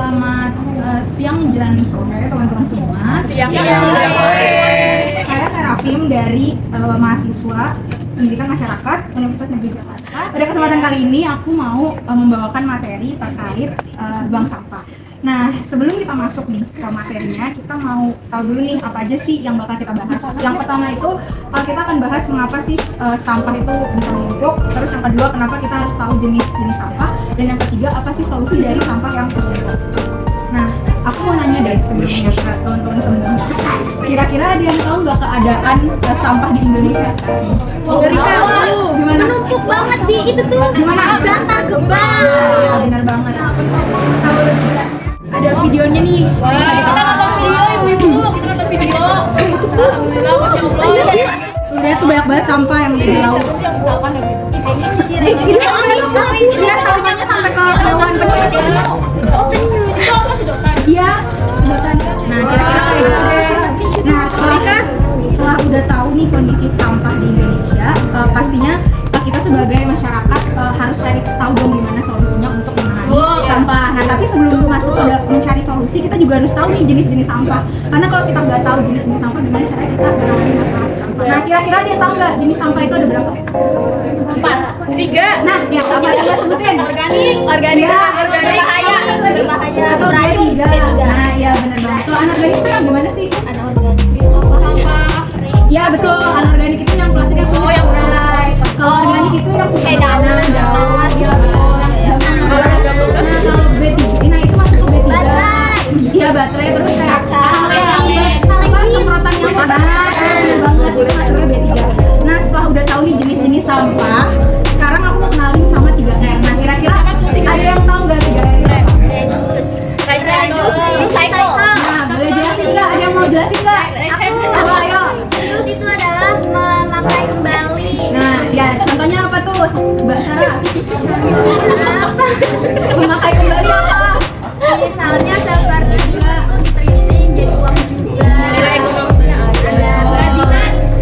Selamat siang menjelang sore teman-teman semua. Siang. Saya Serafim dari mahasiswa Pendidikan Masyarakat Universitas Negeri Jakarta. Pada kesempatan kali ini aku mau membawakan materi terkait bank sampah. Nah, sebelum kita masuk nih ke materinya, kita mau tahu dulu nih apa aja sih yang bakal kita bahas. Yang pertama itu kita akan bahas mengapa sih sampah itu bisa menumpuk. Terus yang kedua, kenapa kita harus tahu jenis-jenis sampah. Dan yang ketiga, apa sih solusi dari sampah yang menumpuk. Nah, aku mau nanya deh sebelumnya ke teman-teman semua. Kira-kira ada yang tahu nggak keadaan sampah di Indonesia sekarang? Tahu. Gimana? Menumpuk banget di itu tuh. Gimana? Bantar gebang. Ya, benar banget. Tahu lebih jelas. Ada videonya nih. Kita nonton video ibu-ibu. Kita nonton video. Alhamdulillah, masya Allah. Lihat tuh banyak banget sampah yang di laut. Sampah nggak gitu. Lihat sampahnya sampai ke bawah. Itu apa sedotan? Iya, sedotan. Nah, kira-kira kayak gitu deh. Nah, setelah udah tahu nih kondisi sampah di Indonesia, pastinya kita sebagai masyarakat harus cari tahu dong gimana solusinya untuk menangani sampah. Nah, tapi sebelum masuk udah mencari solusi, kita juga harus tahu nih jenis-jenis sampah. Karena kalau kita nggak tahu jenis-jenis sampah, gimana caranya kita menangani masalah sampah. Nah, kira-kira dia tahu nggak jenis sampah itu ada berapa? 4. Nah, ya apa dia sebutin? Organik, Ya, berbahaya, atau beracun. B3. Nah, iya benar banget. Kalau anorganik itu yang gimana sih? Anorganik itu sampah. Iya betul, anorganik itu yang plastiknya punya yang urai. Kalau organik itu yang kayak daun, iya betul. Nah, kalau B3, nah itu masuk ke B3. Baterai. Iya baterai, terus kayak semprotan yang panas. Bener banget, itu masuknya B3. Nah, setelah udah tahu nih jenis-jenis sampah, sekarang aku mau kenalin sama 3R. Nah, kira-kira ada yang tahu nggak 3R itu apa? Recycle. Nah, boleh jelasin nggak? Ada yang mau jelasin nggak? Apa, ayo. Terus itu adalah memakai kembali. Nah, ya contohnya apa tuh, Mbak Sarah? Memakai kembali apa? Misalnya seperti tracing jadi uang juga. Ada kerajinan.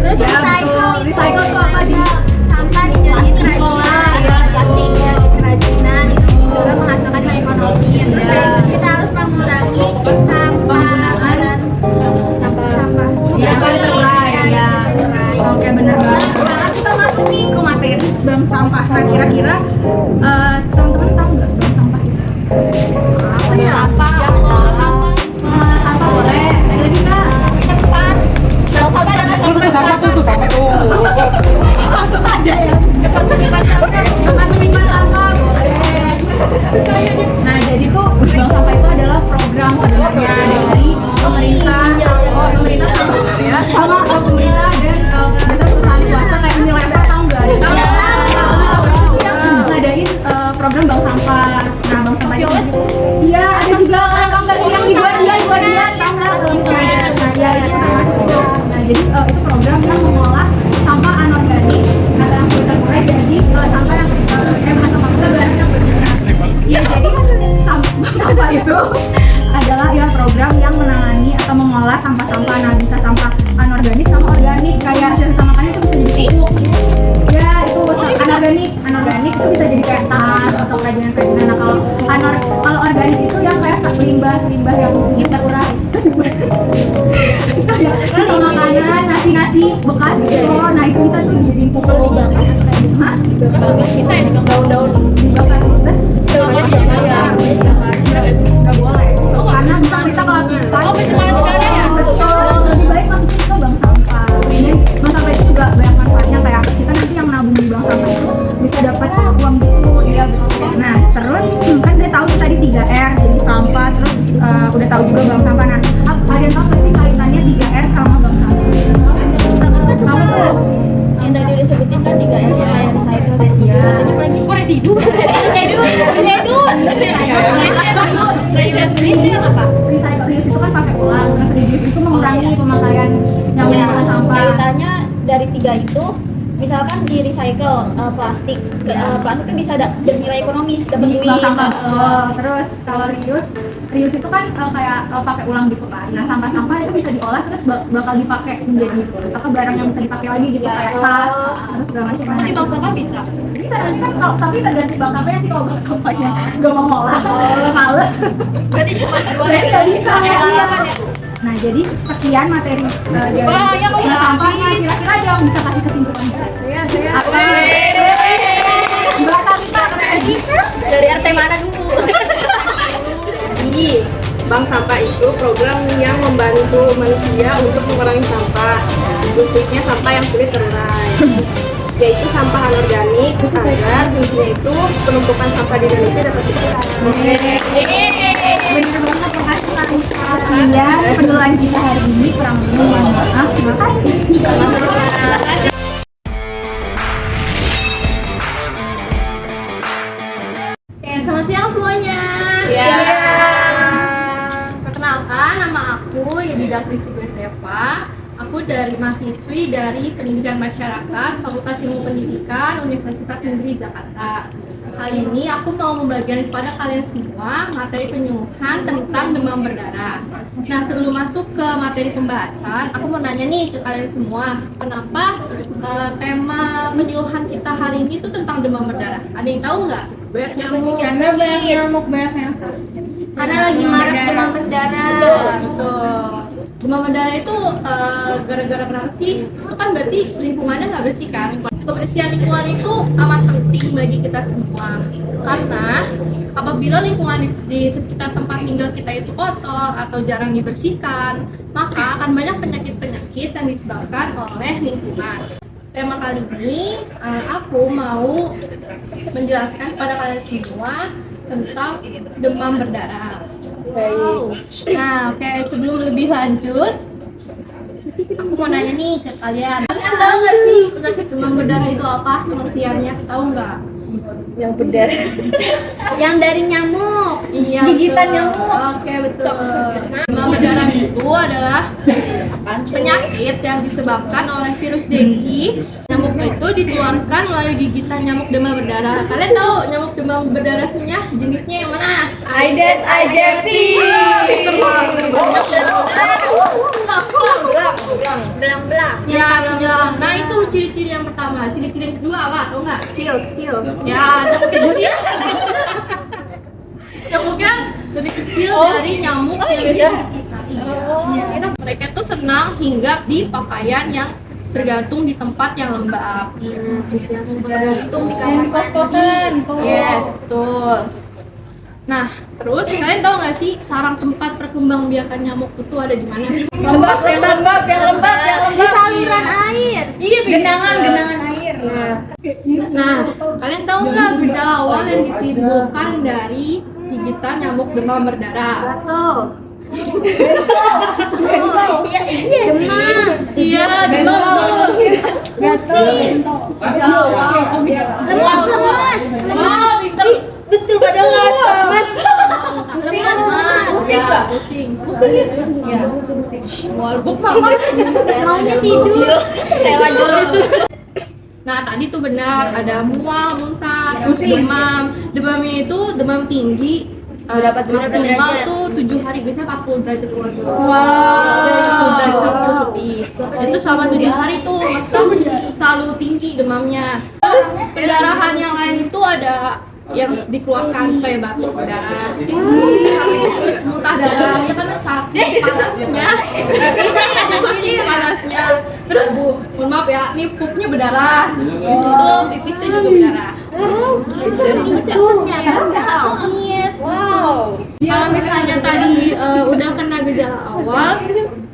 Terus Ya, recycle. betul. Recycle itu apa di? Sampah dijadiin kerajinan. Ya, plastik jadi kerajinan itu juga menghasilkan nilai ekonomi. Terus kita harus mengurangi sampah dan sampah. Ya, sampah terurai, ya. terurai. Oke, benar banget. Sekarang kita masuk nih ke materi bank sampah. Nah, kira-kira teman-teman tahu nggak bank sampah itu? Apa ya? Sampah. Sampah boleh. Jadi nggak? Langsung ada ya. Tempat menyimpan sampah boleh. Nah, jadi tuh bank sampah itu adalah program sebenarnya dari pemerintah, sama pemerintah dan biasa perusahaan swasta kayak Unilever, tahu nggak? Ngadain program bank sampah. Nah, bank sampah itu iya ada juga, tahu nggak sih yang di Guardian tahu nggak? Kalau misalnya nah ya itu termasuk itu. Nah, jadi itu program yang mengolah sampah anorganik atau yang sudah terurai jadi sampah yang maksudnya barangnya berguna. Ya, jadi sampah itu adalah ya program yang menangani atau mengolah sampah-sampah. Nah, bisa sampah anorganik sama organik, kayak hasil samakannya itu bisa jadi pupuk. Ya, itu anorganik itu bisa jadi kayak tas atau kerajinan-kerajinan. Nah, kalau organik itu yang kayak limbah yang bisa urai. Kayak sisa makanan, nasi bekas gitu. Nah, itu bisa tuh dijadiin pupuk. Hah? Bisa ya, daun-daun dibakar terus daunnya dibakar. Nggak boleh. Karena bisa ke lapisan. Pencemaran udara ya? Betul. Lebih baik masuk ke bank sampah. Ini bank sampah itu juga banyak manfaatnya, kayak kita nanti yang nabung di bank sampah itu bisa dapat uang gitu. Iya betul. Nah, terus kan udah tahu tadi 3R jenis sampah, terus udah tahu juga bank sampah. Nah, ada yang tahu nggak sih kaitannya 3R sama bank sampah? Tahu tuh? Yang tadi udah sebutin kan 3R kayak recycle, residu. Satunya lagi. Kok residu? Reduce apa? Recycle itu kan pakai ulang, terus reduce itu mengurangi pemakaian yang menggunakan sampah. Kaitannya dari 3 itu misalkan di recycle plastik, plastik itu bisa bernilai ekonomis, dapat di duit. bank sampah. Terus kalau reuse itu kan kayak pakai ulang gitu kan. Nah sampah-sampah itu bisa diolah terus bakal dipakai menjadi barang yang bisa dipakai lagi gitu kayak tas terus segala macam. Jadi bank sampah bisa. Bisa nanti kan tapi tergantung bank sampahnya sih. Kalau bank sampahnya nggak mau ngolah, males. Berarti cuma dua Berarti nggak bisa. ya. Nah jadi sekian materi dari Wah, ya kok udah sampah. Nah, habis. kira-kira ada yang bisa kasih kesimpulan? Apa? Mbak Tanta, Dari RT mana dulu? Jadi, bank sampah itu program yang membantu manusia untuk mengurangi sampah, khususnya sampah yang sulit terurai, yaitu sampah anorganik, agar fungsinya itu penumpukan sampah di Indonesia dapat dikurangi. bener banget makasih Kak Rizka. Sekian penjualan kita hari ini, kurang lebih mohon maaf. Terima kasih. Selamat siang semuanya. Perkenalkan, nama aku Yedida Krisi Gwesteva. Aku dari mahasiswi dari Pendidikan Masyarakat Fakultas Ilmu Pendidikan Universitas Negeri Jakarta. Kali ini aku mau membagikan kepada kalian semua materi penyuluhan tentang demam berdarah. Nah, sebelum masuk ke materi pembahasan, aku mau nanya nih ke kalian semua, kenapa tema penyuluhan kita hari ini itu tentang demam berdarah? Ada yang tahu nggak? Banyak nyamuk. Karena banyak nyamuk, banyak yang Karena lagi marak demam berdarah. Betul. Demam berdarah itu gara-gara kenapa sih? Itu kan berarti lingkungannya nggak bersih kan? Kebersihan lingkungan itu amat penting bagi kita semua. Karena apabila lingkungan di sekitar tempat tinggal kita itu kotor atau jarang dibersihkan, maka akan banyak penyakit-penyakit yang disebabkan oleh lingkungan. Tema kali ini aku mau menjelaskan kepada kalian semua tentang demam berdarah. Nah, oke, sebelum lebih lanjut, aku mau nanya nih ke kalian. Kalian tahu nggak sih penyakit demam berdarah itu apa? Pengertiannya tahu nggak? Yang berdarah. Yang dari nyamuk. Iya. Gigitan betul. nyamuk. Oke, betul. Demam berdarah itu adalah penyakit yang disebabkan oleh virus dengue. Nyamuk itu ditularkan melalui gigitan nyamuk demam berdarah. Kalian tahu nyamuk demam berdarahnya jenisnya yang mana? Aedes aegypti. Belang-belang. Ya, belang-belang. Nah, itu ciri-ciri yang pertama. Ciri-ciri yang kedua apa? Tahu nggak? Kecil. Ya, nyamuk kecil. Nyamuknya lebih kecil dari nyamuk yang biasa kita. Iya. Mereka tuh senang hinggap di pakaian yang tergantung di tempat yang lembab. Tergantung di kamar Kos-kosan. Yes, betul. Nah, terus kalian tahu nggak sih sarang tempat perkembangbiakan nyamuk itu ada di mana? Lembab. Di saluran air. Iya, Genangan air. Nah, kalian tahu nggak gejala awal yang ditimbulkan dari gigitan nyamuk demam berdarah? Demam. Iya, demam tuh. Pusing. Gejala awal. Lemas. Betul pada lemas. Pusing. Iya. Walaupun maunya tidur. Nah, tadi tuh benar ada mual, muntah, terus demam. Demamnya itu demam tinggi. Maksimal tuh 7 hari, biasanya 40 derajat lebih. 40 derajat Celcius lebih. Itu selama 7 hari tuh selalu tinggi demamnya. Terus pendarahan yang lain itu ada yang dikeluarkan kayak batuk berdarah, terus muntah darah, ya kan saking panasnya, ini saking panasnya, terus mohon maaf ya, nih pupnya berdarah, di situ pipisnya juga berdarah. Yes. Wow. Kalau misalnya tadi udah kena gejala awal,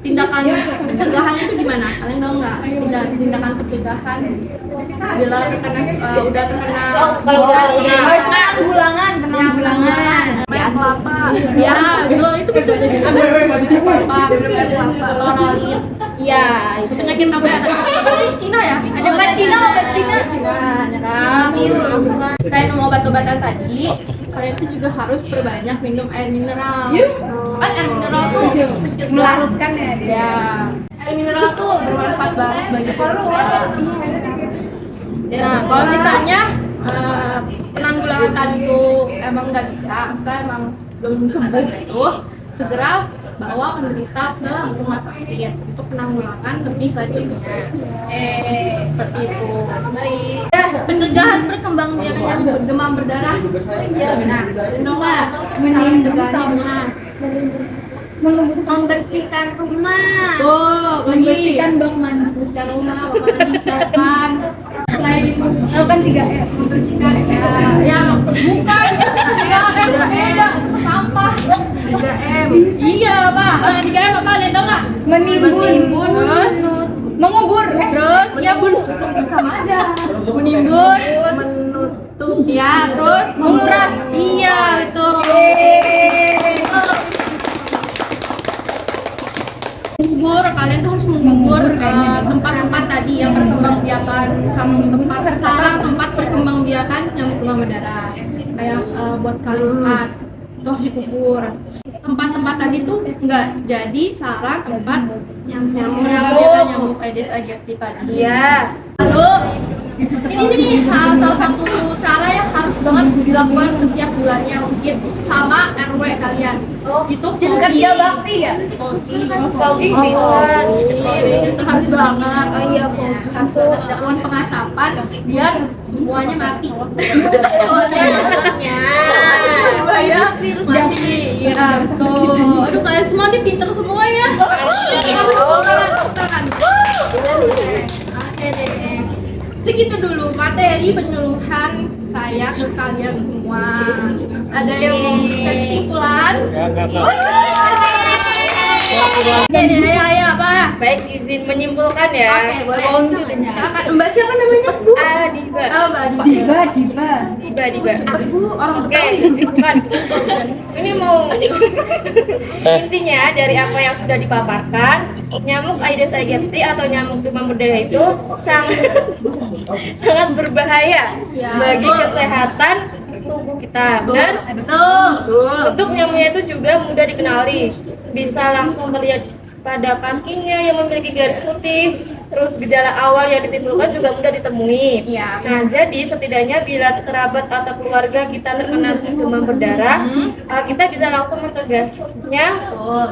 tindakan pencegahannya itu gimana? Kalian tahu nggak? Tindakan pencegahan bila terkena udah terkena Bulangan. ya kelapa ya itu betul otoralit ya itu penyakit apa ya? Apa dari Cina ya? Ada obat Cina ya kan? Saya minum obat-obatan tadi, kalian itu juga harus perbanyak minum air mineral. Kan air mineral tuh Melarutkan ya. ya, air mineral tuh bermanfaat banget bagi tubuh kita. Nah, kalau misalnya penanggulangan tadi itu emang nggak bisa, maksudnya emang belum sembuh gitu, segera bawa penderita ke rumah sakit untuk penanggulangan lebih lanjutnya. Seperti itu. Pencegahan perkembangbiakan demam berdarah. Nah, tahu nggak? Cara pencegahannya gimana? Membersihkan rumah. Tuh, Membersihkan bak mandi. membersihkan rumah, bakalan disiapkan. Selain Lakukan 3M. membersihkan ya bukan 3M sampah 3M iya pak 3M apa ada tau nggak menimbun terus Mengubur. terus ya belum sama aja menimbun menutup ya terus menguras iya betul mengubur kalian tuh harus mengubur tempat-tempat tadi yang berkembangbiakan sama tempat perkembangbiakan yang demam berdarah kayak buat kalian bekas itu harus dikubur tempat-tempat tadi tuh nggak jadi sarang tempat yang mengembangbiakan nyamuk Aedes aegypti tadi Iya. lalu ini nih salah satu cara yang harus banget dilakukan setiap bulannya mungkin sama RW kalian itu Kerja bakti ya? Fogging bisa. itu harus banget harus banget dilakukan pengasapan biar semuanya mati ya mati ya betul aduh kalian semua nih pinter semua ya oke deh segitu dulu materi penyuluhan saya ke kalian semua ada yang mau memberikan kesimpulan oke deh ayo apa Baik, izin menyimpulkan ya. oke boleh silakan mbak siapa namanya bu Diba. oh mbak Diba Diba. aku orang Oke, Betawi bukan. Ini mau intinya dari apa yang sudah dipaparkan, nyamuk Aedes aegypti atau nyamuk demam berdarah itu sangat berbahaya Ya, bagi betul. kesehatan tubuh kita. betul Dan betul bentuk nyamuknya itu juga mudah dikenali, bisa langsung terlihat pada kakinya yang memiliki garis putih. Terus gejala awal yang ditimbulkan juga mudah ditemui. Iya. Nah, jadi setidaknya bila kerabat atau keluarga kita terkena demam berdarah, kita bisa langsung mencegahnya. betul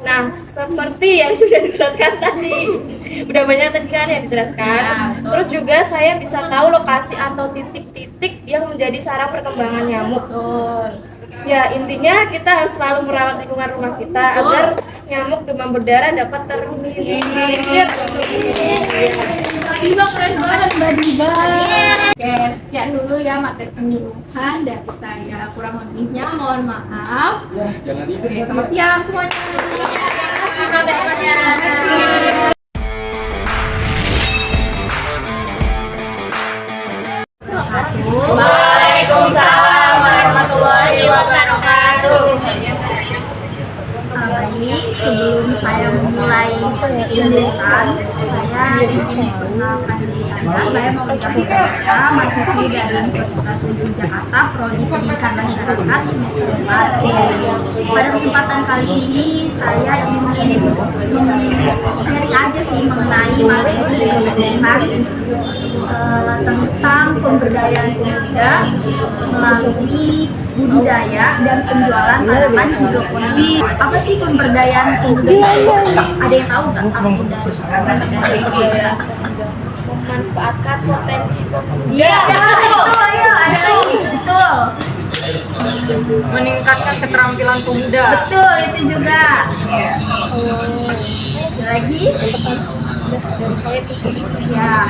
Nah, seperti yang sudah dijelaskan tadi, udah banyak tadi kan yang dijelaskan. Iya, betul. Terus juga saya bisa tahu lokasi atau titik-titik yang menjadi sarang perkembangan nyamuk. betul Ya, intinya kita harus selalu merawat lingkungan rumah kita Betul. agar nyamuk demam berdarah dapat terminimalisir. Diba keren banget Mbak Diba. Oke, sekian dulu ya materi penyuluhan dari saya. Kurang lebihnya mohon maaf. Oke, selamat siang semuanya. Selamat siang. Waalaikumsalam warahmatullahi wabarakatuh. Baik, sebelum saya memulai penyuluhan, saya ingin memperkenalkan diri saya Maulida Farsa, mahasiswi dari Universitas Negeri Jakarta, Prodi Pendidikan Masyarakat semester 4. Pada kesempatan kali ini saya ingin sharing aja sih mengenai materi tentang pemberdayaan pemuda melalui budidaya dan penjualan tanaman hidroponik. Apa sih pemberdayaan pemuda? Ada yang tahu nggak apa pemberdayaan pemuda? Memanfaatkan potensi pemuda. Ya, itu ayo ada lagi. Betul. Meningkatkan keterampilan pemuda. Betul itu juga. Ada lagi? Dari saya itu Ya.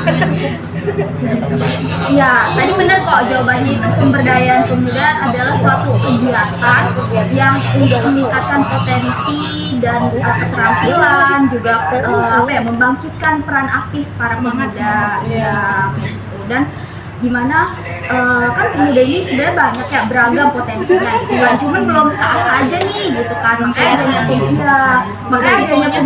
Iya, tadi benar kok jawabannya itu pemberdayaan pemuda adalah suatu kegiatan yang untuk meningkatkan potensi dan keterampilan juga membangkitkan peran aktif para pemuda. Ya, gitu. Dan dimana kan pemuda ini sebenarnya banyak ya, beragam potensinya gitu kan, cuman belum keasah aja nih gitu kan, makanya adanya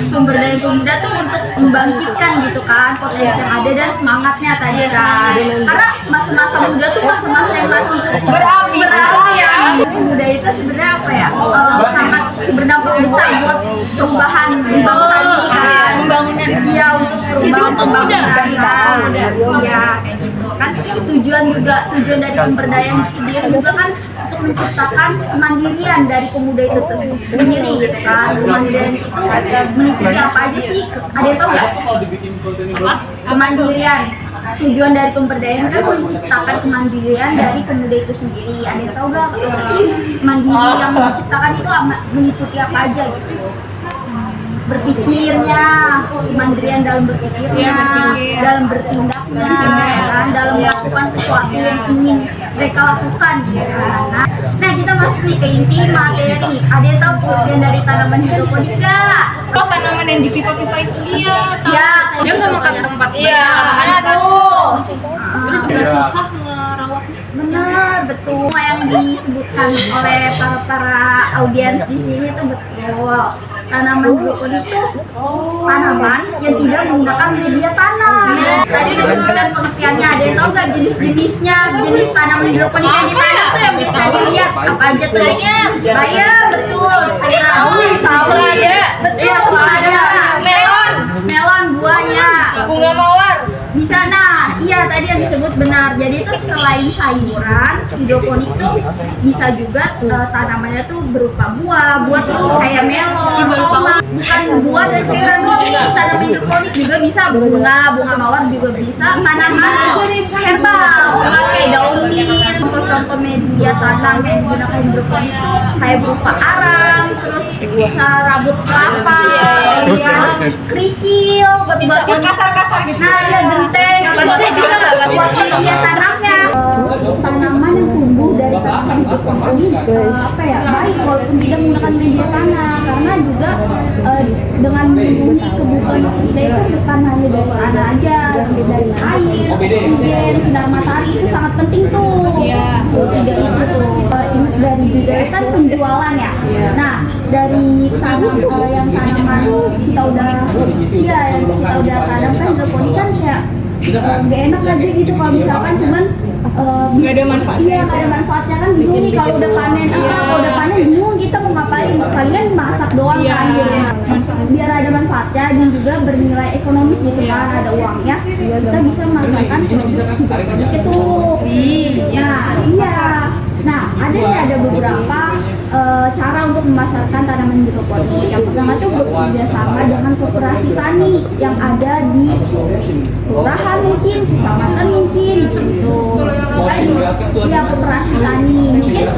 pemberdayaan pemuda tuh untuk membangkitkan gitu kan potensi yang ada dan semangatnya tadi kan, karena masa-masa muda tuh masa-masa yang masih berapi ya. Pemuda itu sebenarnya apa ya, sangat berdampak besar buat perubahan di bangsa ini kan, iya, untuk pembangunan iya kayak gitu kan. Tujuan dari pemberdayaan itu sendiri juga kan untuk menciptakan kemandirian dari pemuda itu sendiri gitu kan. Kemandirian itu meliputi apa aja sih? Ada yang tahu nggak? Apa? Kemandirian. Tujuan dari pemberdayaan kan menciptakan kemandirian dari pemuda itu sendiri. Ada yang tahu nggak mandiri yang diciptakan itu meliputi apa aja gitu? Berpikirnya, kemandirian dalam berpikirnya, dalam bertindaknya, ya kan, dalam melakukan sesuatu yang ingin mereka lakukan gitu kan. Nah kita masuk nih ke inti materi. Ada yang tahu pengertian dari tanaman hidroponik nggak? Oh, tanaman yang di pipa-pipa itu? Iya, Dia nggak makan tempat. Iya, tuh. Terus nggak susah ngerawatnya. Benar, betul. Yang disebutkan oleh para audiens di sini itu betul. Tanaman hidroponik itu tanaman yang tidak menggunakan media tanam. Tadi disebutkan pengertiannya. Ada yang tahu nggak jenis-jenisnya? Jenis tanaman hidroponik yang ditanam tuh yang bisa dilihat apa aja tuh? Bayam, betul. Selada, betul. Selada. Melon buahnya. Bunga mawar. Bisa, nah iya tadi yang disebut benar. Jadi itu selain sayuran, hidroponik tuh bisa juga tanamannya tuh berupa buah tuh kayak melon, bukan buah dan sayuran ini. Tanaman hidroponik juga bisa bunga mawar juga bisa. Tanaman herbal kayak daun mint. Contoh media tanam yang digunakan hidroponik tuh kayak berupa arang, terus bisa rabut kelapa, kerikil buat Kasar-kasar gitu. nah ya genteng buat media tanamnya. Tanaman yang tumbuh dari tanaman hidroponik apa ya, baik walaupun tidak menggunakan media tanah, karena juga dengan memenuhi kebutuhan oksigen itu bukan hanya dari tanah aja, dari air, oksigen, sinar matahari itu sangat penting tuh. Tuh tiga itu tuh. Ingat dari juga kan penjualan ya. Nah dari tanam yang tanaman kita udah tanam kan hidroponik kan kayak gak enak aja gitu kalau misalkan cuman Nggak ada manfaatnya. Iya, nggak ada manfaatnya kan, bingung nih kalau udah panen bingung kita mau ngapain, palingan masak doang kan gitu. Biar ada manfaatnya dan juga bernilai ekonomis gitu kan, ada uangnya, kita bisa memasarkan hidroponik itu. Nah ada beberapa cara untuk memasarkan tanaman hidroponik. Yang pertama tuh bekerja sama dengan koperasi tani yang ada di kelurahan mungkin, kecamatan mungkin gitu. Ya koperasi tani mungkin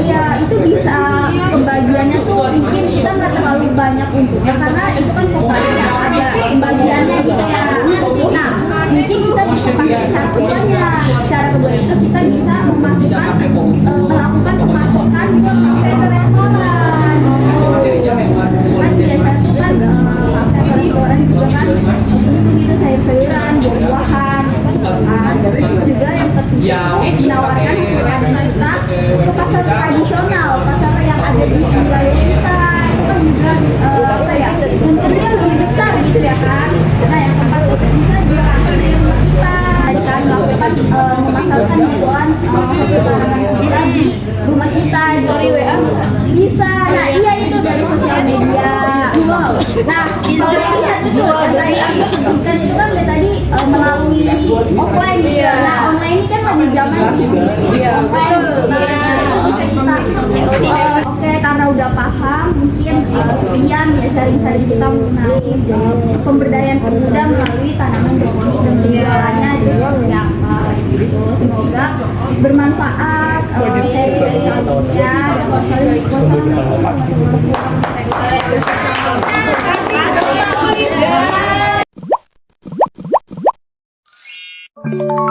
ya itu bisa pembagiannya tuh mungkin kita nggak terlalu banyak untungnya karena itu kan koperasi yang ada pembagiannya gitu ya. Nah mungkin kita bisa pakai cara kedua itu kita bisa melakukan pemasokan ke kafe ke restoran gitu. Kan biasa tuh kan kafe ke restoran juga kan untuk gitu sayur-sayuran, buah-buahan terus juga yang ketiga menawarkan dan kita ke pasar tradisional, pasar yang ada di wilayah kita itu kan juga untungnya lebih besar gitu ya kan. Nah yang keempat tuh bisa juga dari rumah kita tadi kan melakukan memasarkan gitu kan hasil tanaman kita di rumah kita di WA bisa. Nah iya itu dari sosial media. Nah kalau lihat betul yang tadi aku sebutkan itu kan dari tadi melalui offline gitu ya. Nah online ini kan lagi zaman bisnis online. Nah itu bisa kita oke karena udah paham mungkin sekian ya sharing-sharing kita mengenai pemberdayaan pemuda melalui tanaman hidroponik dan penjualannya itu seperti apa gitu. Semoga bermanfaat sharing-sharing kali ini ya. Dan wassalamualaikum warahmatullahi wabarakatuh.